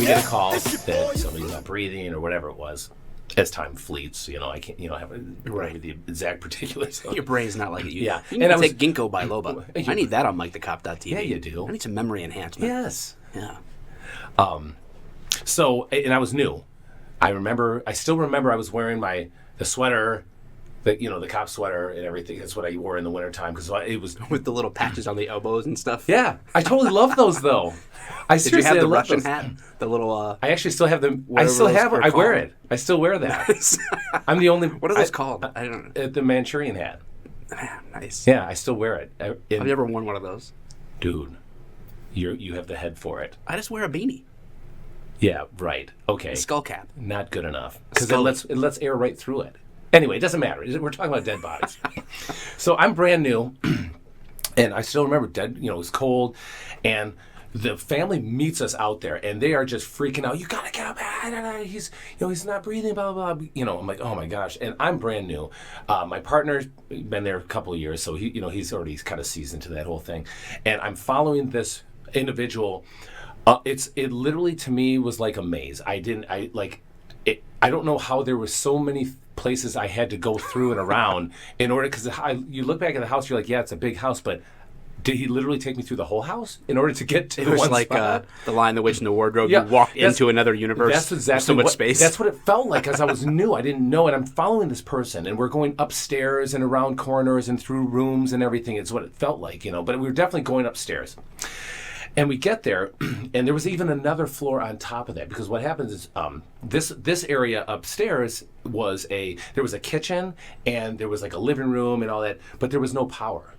get a call that somebody's not breathing or whatever it was. As time fleets, I can't, have the exact particulars. Your brain's not like it. Yeah. You need to take Ginkgo biloba. I need that on MikeTheCop.tv. Yeah, you do. I need some memory enhancement. Yes. Yeah. So, and I was new. I still remember I was wearing the sweater, the cop sweater and everything. That's what I wore in the wintertime because it was... With the little patches on the elbows and stuff? Yeah. I totally love those, though. Did you have the Russian hat? The little... I actually still have them. I still have them. I wear it. I still wear that. Nice. I'm the only... What are those called? I don't know. The Manchurian hat. Nice. Yeah, I still wear it. Have you ever worn one of those? Dude, you have the head for it. I just wear a beanie. Yeah, right. Okay. A skull cap. Not good enough. Because it lets air right through it. Anyway, it doesn't matter. We're talking about dead bodies. So I'm brand new, and I still remember it was cold, and the family meets us out there, and they are just freaking out. You gotta get up! He's not breathing. Blah blah blah. I'm like, oh my gosh! And I'm brand new. My partner's been there a couple of years, so he's already kind of seasoned to that whole thing, and I'm following this individual. It literally to me was like a maze. I don't know how there were so many places I had to go through and around in order, because you look back at the house, you're like, yeah, it's a big house, but did he literally take me through the whole house in order to get to one like spot? The Lion, the Witch, and the Wardrobe. Yeah, you walked into another universe. That's exactly so much space. That's what it felt like, as I was new. I didn't know, and I'm following this person, and we're going upstairs and around corners and through rooms and everything. It's what it felt like, but we were definitely going upstairs. And we get there, and there was even another floor on top of that, because what happens is this area upstairs there was a kitchen, and there was like a living room and all that, but there was no power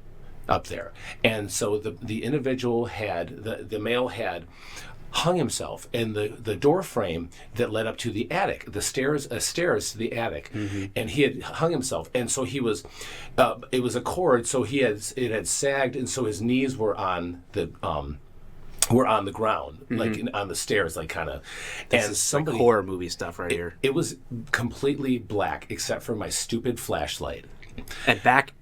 up there. And so the individual the male had hung himself in the door frame that led up to the attic, stairs to the attic, and he had hung himself, and so he was. It was a cord, so it had sagged, and so his knees were on the ground, like on the stairs, like kind of. And somebody like horror movie stuff right here. It was completely black except for my stupid flashlight. And back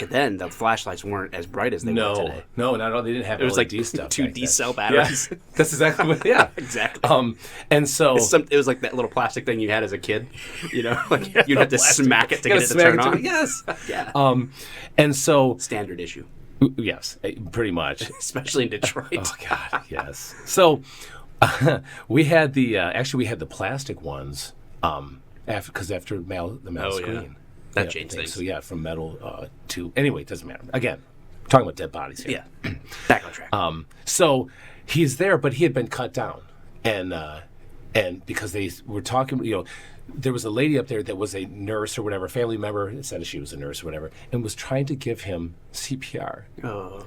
then, the flashlights weren't as bright as they were today. No, not at all. They didn't have LED like stuff. 2 D-cell batteries. Yeah, that's exactly what. Yeah, exactly. And so it was like that little plastic thing you had as a kid. Like you'd have to smack it to get it to turn on. Yes. Yeah. And so standard issue. Yes, pretty much. Especially in Detroit. Oh God, yes. So we had the plastic ones after the metal screen. Yeah. That changed things. So yeah, from metal to anyway, it doesn't matter. Again, we're talking about dead bodies here. Yeah. Back on track. So he's there, but he had been cut down, and because they were talking, there was a lady up there that was a nurse or whatever, family member, said she was a nurse or whatever, and was trying to give him CPR. Oh.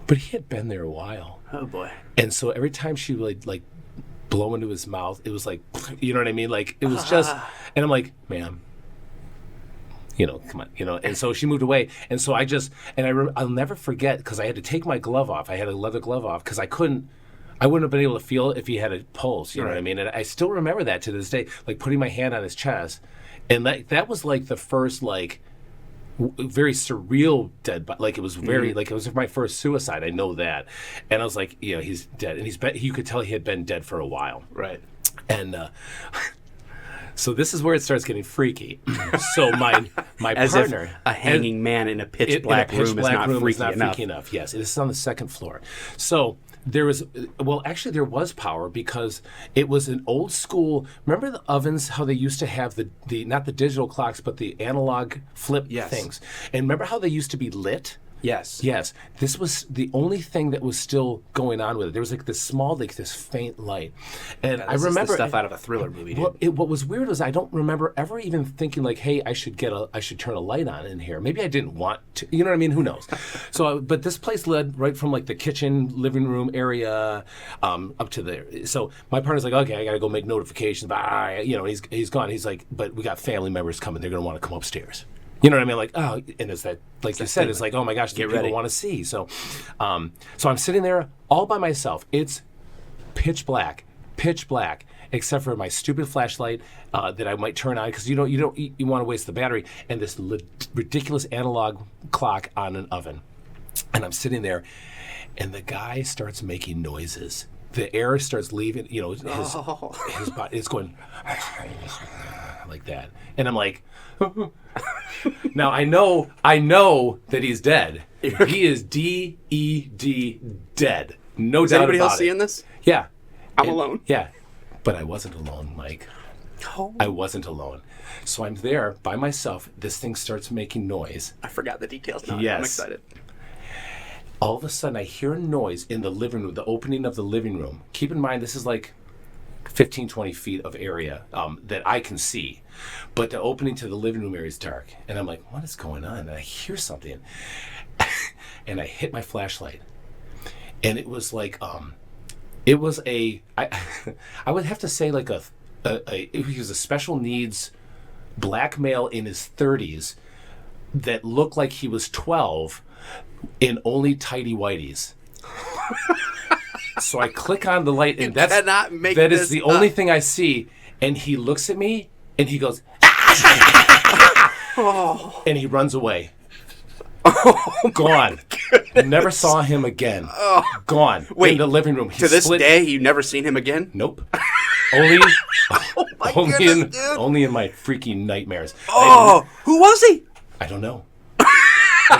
But he had been there a while. Oh boy. And so every time she would like blow into his mouth, it was like, you know what I mean? Like it was just, and I'm like, ma'am, come on, and so she moved away. And so I'll never forget, because I had to take my glove off. I had a leather glove off because I wouldn't have been able to feel if he had a pulse, you know what I mean? And I still remember that to this day, like putting my hand on his chest. And that was like the first, like, very surreal dead body. Like it was very, like it was my first suicide. I know that. And I was like, he's dead. And you could tell he had been dead for a while. Right. And, so this is where it starts getting freaky. So my As partner, if a hanging man in a pitch black room is not freaky enough. Yes, this is on the second floor. So there was power, because it was an old school. Remember the ovens? How they used to have the not the digital clocks, but the analog flip things. And remember how they used to be lit? Yes. Yes. This was the only thing that was still going on with it. There was like this small, like this faint light. And I remember is the stuff out of a thriller movie. What was weird was I don't remember ever even thinking like, hey, I should turn a light on in here. Maybe I didn't want to. You know what I mean? Who knows? So, but this place led right from like the kitchen, living room area up to there. So my partner's like, okay, I got to go make notifications. But he's gone. He's like, but we got family members coming. They're going to want to come upstairs. You know what I mean? Like, oh, and it's that, like you said, it's like, oh my gosh, people want to see. So, so I'm sitting there all by myself. It's pitch black, except for my stupid flashlight that I might turn on, because you want to waste the battery, and this ridiculous analog clock on an oven. And I'm sitting there, and the guy starts making noises the air starts leaving, his body is going like that. And I'm like, now I know that he's dead. He is D-E-D dead. No doubt about it. Is anybody else seeing this? Yeah. I'm alone. Yeah. But I wasn't alone, Mike. Oh. I wasn't alone. So I'm there by myself. This thing starts making noise. I forgot the details now. Yes. I'm excited. All of a sudden, I hear a noise in the living room, the opening of the living room. Keep in mind, this is like 15, 20 feet of area that I can see. But the opening to the living room area is dark. And I'm like, what is going on? And I hear something. And I hit my flashlight. And it was like, it was I would have to say like he was a special needs black male in his 30s that looked like he was 12 in only Tighty Whities. So I click on the light, and that is the only thing I see. And he looks at me, and he goes, and he runs away. Gone. Never saw him again. Gone. Wait, in the living room. To this day, you've never seen him again? Nope. Only in my freaking nightmares. Oh, who was he? I don't know. I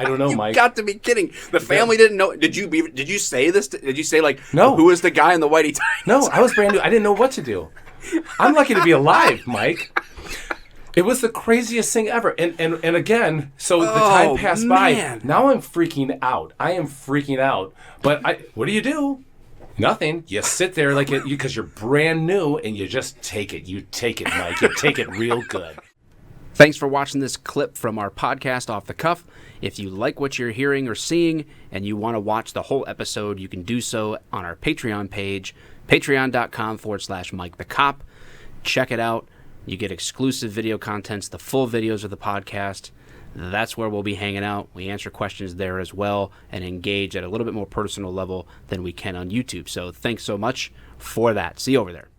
don't know, Mike. You got to be kidding. The family didn't know. Did you say this? Did you say like, no? Who is the guy in the whitey tights? No, I was brand new. I didn't know what to do. I'm lucky to be alive, Mike. It was the craziest thing ever. And again, so the time passed by. Now I'm freaking out. I am freaking out. But what do? Nothing. You sit there like it because you're brand new and you just take it. You take it, Mike. You take it real good. Thanks for watching this clip from our podcast Off the Cuff. If you like what you're hearing or seeing and you want to watch the whole episode, you can do so on our Patreon page, patreon.com/Mike the Cop. Check it out. You get exclusive video contents, the full videos of the podcast. That's where we'll be hanging out. We answer questions there as well and engage at a little bit more personal level than we can on YouTube. So thanks so much for that. See you over there.